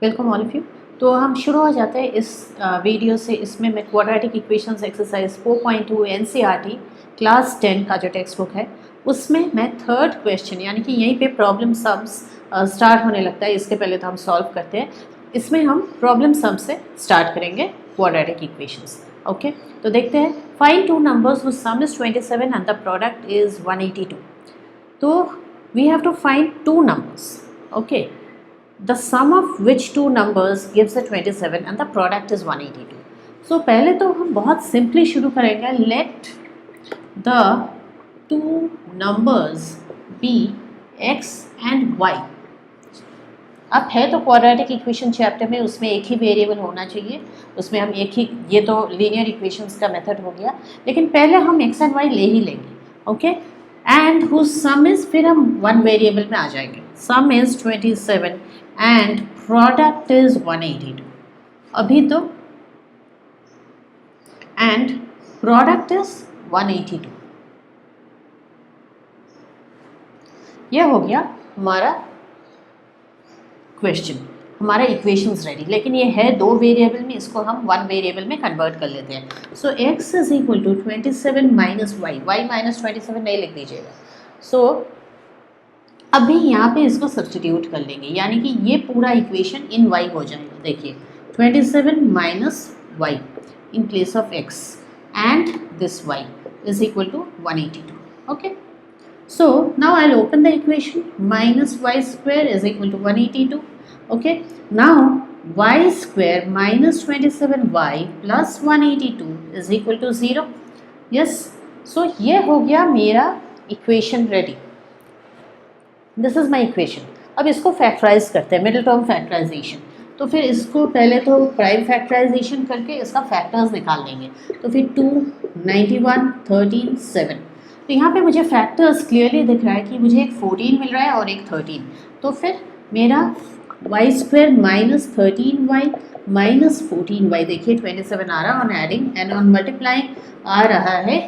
Welcome all of you. तो हम शुरू हो जाते हैं इस वीडियो से। इसमें मैं quadratic equations exercise 4.2 NCERT class 10 का जो टेक्स्ट बुक है उसमें मैं थर्ड क्वेश्चन यानी कि यहीं पे प्रॉब्लम सम्स स्टार्ट होने लगता है। इसके पहले तो हम सॉल्व करते हैं। इसमें हम प्रॉब्लम सम से स्टार्ट करेंगे क्वाड्रेटिक इक्वेशंस। ओके, तो देखते हैं। Find two numbers whose sum is 27 and the product is 182। तो we have to find two numbers. Okay, the sum of which two numbers gives a 27 and the product is 182. So पहले तो हम बहुत simply शुरू करेंगे। let the two numbers be x and y। अब है तो क्वाड्रेटिक इक्वेशन चैप्टर में, उसमें एक ही वेरिएबल होना चाहिए, उसमें हम एक ही, ये तो लीनियर इक्वेशंस का मेथड हो गया, लेकिन पहले हम x एंड y ले ही लेंगे। Okay, and whose sum is, फिर हम वन वेरिएबल में आ जाएंगे। Sum is 27 and product is 182। अभी तो एंड प्रोडक्ट इज 182। यह हो गया हमारा क्वेश्चन, हमारा इक्वेशंस रेडी। लेकिन ये है दो वेरिएबल में, इसको हम वन वेरिएबल में कन्वर्ट कर लेते हैं। So x is equal to 27 minus y, y minus 27 नहीं लिख दीजिएगा। सो अभी यहाँ पे इसको सब्सटीट्यूट कर लेंगे, यानी कि ये पूरा इक्वेशन इन y हो जाएगा। देखिए 27 minus y in place of x and this y is equal to 182। Okay, so now I'll open the equation. Minus y square is equal to 182. Okay, now y square minus 27y plus 182 is equal to 0. Yes, so ये हो गया मेरा equation ready. This is my equation. अब इसको factorise करते हैं, middle term factorisation. तो फिर इसको पहले तो प्राइम फैक्टराइजेशन करके इसका फैक्टर्स निकाल लेंगे। तो फिर 2, 91, 13, 7। तो यहाँ पे मुझे फैक्टर्स क्लियरली दिख रहा है कि मुझे एक 14 मिल रहा है और एक 13। तो फिर मेरा Y square minus 13y minus 14y, देखिए 27 आ रहा है on adding, and on multiplying आ रहा है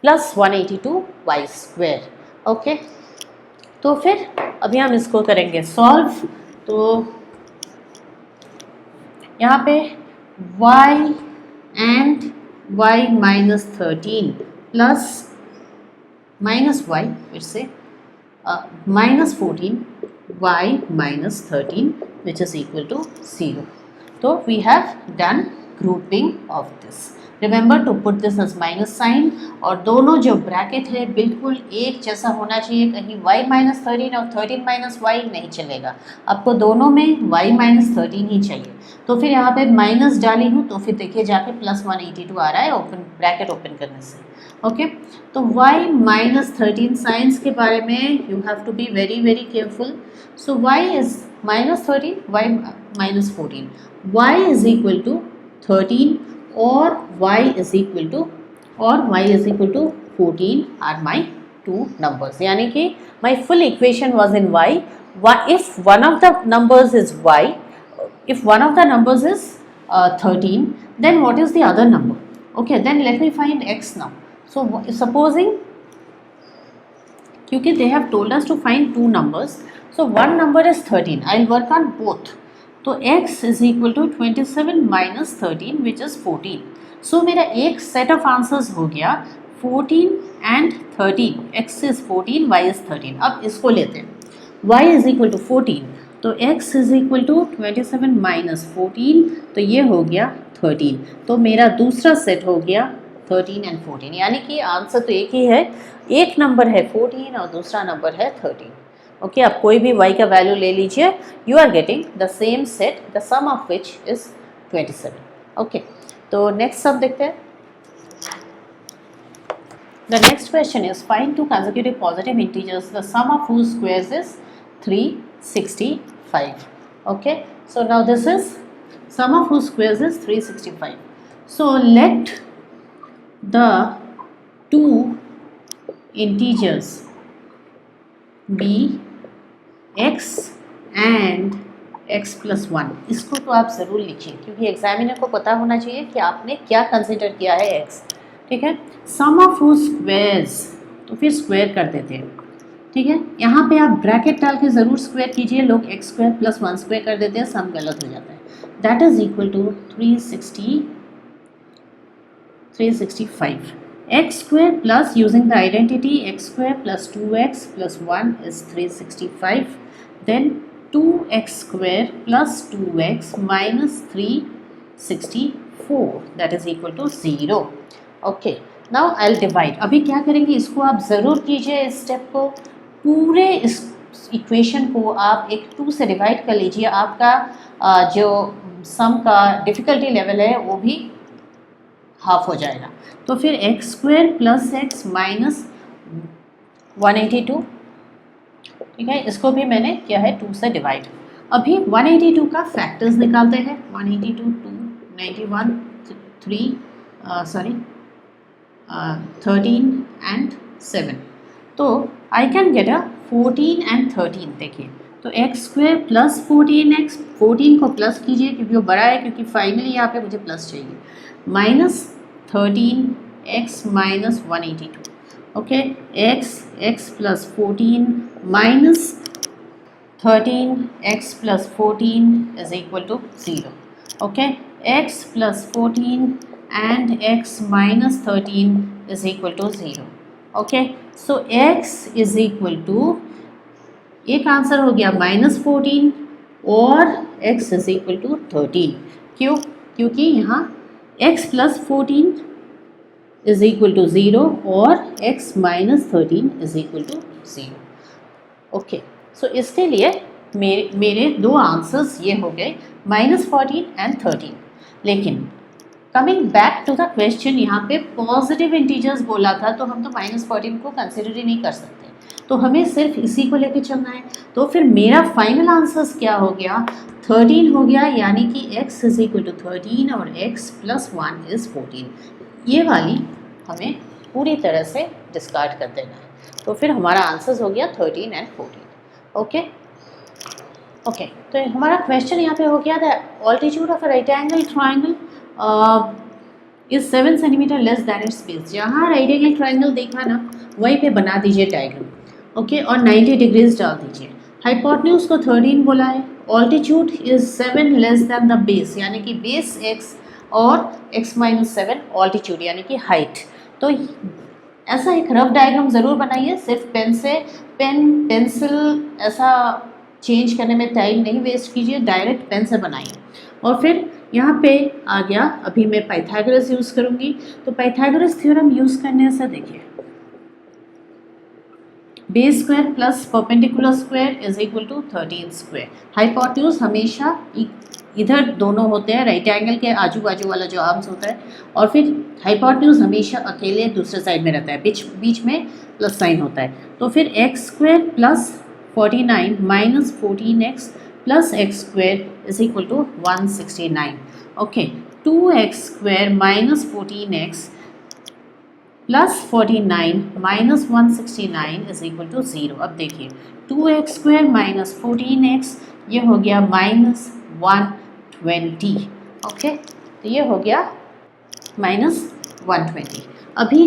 प्लस 182y स्क्वायर। ओके, तो फिर अभी हम इसको करेंगे सॉल्व। तो यहाँ पे y and y minus 13 plus minus y, फिर से minus 14 y minus 13 which is equal to 0। तो we have done grouping of this. Remember to put this as minus sign, और दोनों जो ब्रैकेट है बिल्कुल एक जैसा होना चाहिए। कहीं y माइनस 13 और 13 माइनस वाई नहीं चलेगा, आपको दोनों में y माइनस 13 ही चाहिए। तो फिर यहाँ पे माइनस डाली हूँ, तो फिर देखिए जाके प्लस 182 आ रहा है ओपन ब्रैकेट ओपन करने से। ओके, तो y माइनस 13 साइंस के बारे में you have to be very very careful. So y is minus 13, y minus 14, y is equal to 13 और y is equal to 14 are my two numbers, यानी कि my full equation was in y. If one of the numbers is y, if one of the numbers is 13, then what is the other number? Okay, then let me find x now. So supposing, क्योंकि they have told us to find two numbers, so one number is 13, I'll work on both. तो x is equal to 27 minus 13 which is 14. So मेरा एक set of answers हो गया 14 and 13. x is 14, y is 13. अब इसको लेते हैं, y is equal to 14, तो x is equal to 27 minus 14, तो ये हो गया 13। तो मेरा दूसरा सेट हो गया 13 and 14, यानी कि आंसर तो एक ही है, एक नंबर है 14 और दूसरा नंबर है 13। ओके, आप कोई भी y का वैल्यू ले लीजिए, you are getting the same set, the sum of which is 27। Okay, तो नेक्स्ट सम देखते हैं। The next question is find two consecutive positive integers the sum of whose squares is 365। Okay, so now this is sum of whose squares is 365। So let the two integers be x and x plus 1। इसको तो आप ज़रूर लिखिए, क्योंकि examiner को पता होना चाहिए कि आपने क्या कंसिडर किया है x। ठीक है, सम ऑफ हुज स्क्वायर्स, तो फिर स्क्वायर कर देते हैं। ठीक है, यहाँ पे आप ब्रैकेट डाल के ज़रूर स्क्वायर कीजिए, लोग एक्स स्क्वायर प्लस 1 स्क्वायर कर देते हैं, सम गलत हो जाता है। That is equal to 365 x square plus using the identity x square plus 2x plus 1 is 365, then 2x square plus 2x minus 364 that is equal to 0। Okay, now I will divide. अभी क्या करेंगे, इसको आप ज़रूर कीजिए, इस step को, पूरे इस इक्वेशन को आप एक 2 से डिवाइड कर लीजिए, आपका जो सम का डिफ़िकल्टी लेवल है वो भी हाफ हो जाएगा। तो फिर x square plus x minus 182, ठीक है, इसको भी मैंने किया है 2 से डिवाइड। अभी 182 का फैक्टर्स निकालते हैं। 182 291 13 एंड 7, तो I can get a 14 and 13। देखिए, तो एक्स स्क्वायर प्लस 14x, 14 को प्लस कीजिए क्योंकि वो बड़ा है, क्योंकि फाइनली यहाँ पे मुझे प्लस चाहिए, minus 13x minus 182। Okay, x plus 14 minus 13x plus 14 is equal to 0। Okay, x plus 14 and x minus 13 is equal to 0. Okay, so x is equal to, एक आंसर हो गया -14 और x is equal to 13। क्यों? क्योंकि यहाँ x plus 14 is equal to 0 और x minus 13 is equal to 0। Okay, सो इसके लिए मेरे दो आंसर्स ये हो गए, -14 एंड 13। लेकिन coming back to the question, यहाँ पे पॉजिटिव इंटीजर्स बोला था, तो हम तो -14 को कंसिडर ही नहीं कर सकते, तो हमें सिर्फ इसी को लेके चलना है। तो फिर मेरा फाइनल आंसर्स क्या हो गया, 13 हो गया, यानी कि x इज इक्वल टू 13 और x प्लस 1 इज़ 14। ये वाली हमें पूरी तरह से डिस्कार्ड कर देना है। तो फिर हमारा आंसर्स हो गया 13 एंड 14। ओके, तो हमारा क्वेश्चन यहाँ पे हो गया, the altitude of a right angle triangle is 7 centimetre less than it's base. जहाँ राइट एंगल ट्राइंगल देखा ना, वहीं पे बना दीजिए डायग्राम। ओके, और 90 डिग्रीज डाल दीजिए। हाइपोटेन्यूज को 13 बोला है, altitude is 7 less than the base, यानी कि बेस x और x माइनस 7 ऑल्टीट्यूड यानी कि हाइट। तो ऐसा एक रफ डायग्राम ज़रूर बनाइए, सिर्फ पेंसिल ऐसा चेंज करने में टाइम नहीं वेस्ट कीजिए, डायरेक्ट पेन से बनाइए। और फिर यहाँ पे आ गया, अभी मैं पाइथागोरस यूज़ करूँगी। तो पाइथागोरस थ्योरम यूज़ करने से देखिए, base square plus perpendicular square is equal to 13 square. Hypotenuse हमेशा इधर दोनों होते हैं, राइट एंगल के आजू बाजू वाला जो आर्म्स होता है, और फिर हाइपोटेन्यूज हमेशा अकेले दूसरे साइड में रहता है, बीच में प्लस साइन होता है। तो फिर x square plus 49 minus 14x plus x square is equal to 169। Okay, 2x square minus 14x plus 49 minus 169 is equal to 0। अब देखिए, 2x स्क्वायर माइनस 14x, ये हो गया माइनस 120। ओके, तो ये हो गया माइनस 120। अभी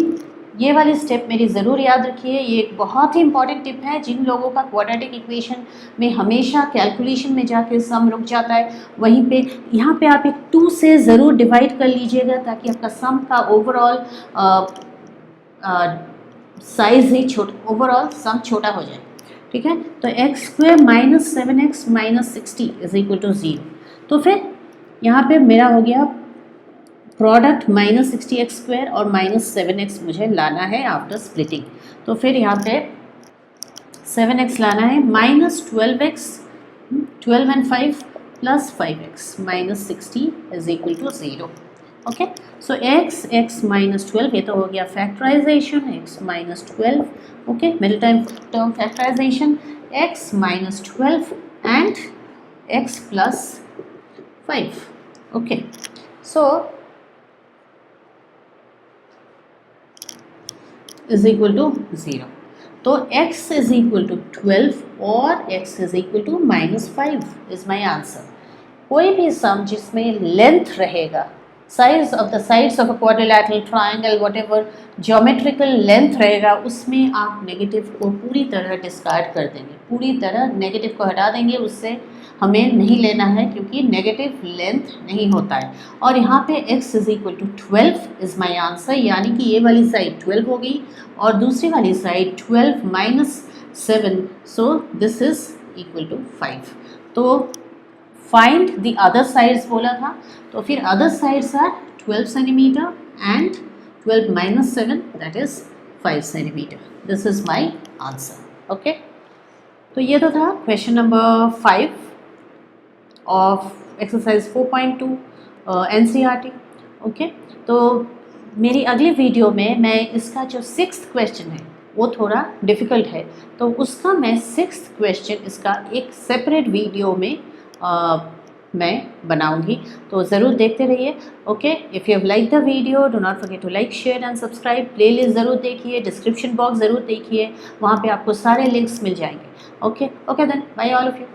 ये वाली स्टेप मेरी ज़रूर याद रखिए, ये एक बहुत ही इंपॉर्टेंट टिप है। जिन लोगों का क्वाड्रेटिक इक्वेशन में हमेशा कैलकुलेशन में जाके सम रुक जाता है, वहीं पे यहाँ पे आप एक 2 से ज़रूर डिवाइड कर लीजिएगा, ताकि आपका सम का ओवरऑल साइज़ ही ओवरऑल सम छोटा हो जाए। ठीक है, तो x square minus 7x minus 60 is equal to 0। तो फिर यहाँ पे मेरा हो गया प्रोडक्ट माइनस 60x स्क्वायर और माइनस 7x मुझे लाना है आफ्टर स्प्लिटिंग। तो फिर यहाँ पे 7x लाना है, minus 12x, 12 and 5 plus 5x minus 60 is equal to 0। Okay, so x minus 12, ये तो हो गया factorization, x minus 12। Okay, middle term factorization, x minus 12 and x plus 5। Okay, so is equal to 0। तो x is equal to 12 और x is equal to minus 5 is my answer. कोई भी sum जिसमें length रहेगा size of the sides of a quadrilateral triangle whatever geometrical length रहेगा उसमें आप negative को पूरी तरह डिस्कार्ड कर देंगे, पूरी तरह नेगेटिव को हटा देंगे, उससे हमें नहीं लेना है क्योंकि नेगेटिव लेंथ नहीं होता है। और यहाँ पे x is equal to 12 is my answer, यानी कि ये वाली साइड 12 हो गई और दूसरी वाली side 12 minus 7, so this is equal to 5। तो फाइंड द अदर साइड्स बोला था, तो फिर other sides are 12 centimetre and 12 minus 7 that is 5 centimetre. This is my answer. Okay, तो ये तो था question number 5 of exercise 4.2 NCERT। ओके, तो मेरी अगली वीडियो में मैं इसका जो 6th क्वेश्चन है वो थोड़ा डिफ़िकल्ट है, तो उसका मैं 6th क्वेश्चन इसका एक सेपरेट वीडियो में मैं बनाऊंगी, तो ज़रूर देखते रहिए। Okay, if you have like the video do not forget to like share and subscribe. Playlist ज़रूर देखिए, डिस्क्रिप्शन बॉक्स ज़रूर देखिए, वहाँ पे आपको सारे लिंक्स मिल जाएंगे। Okay then bye all of you.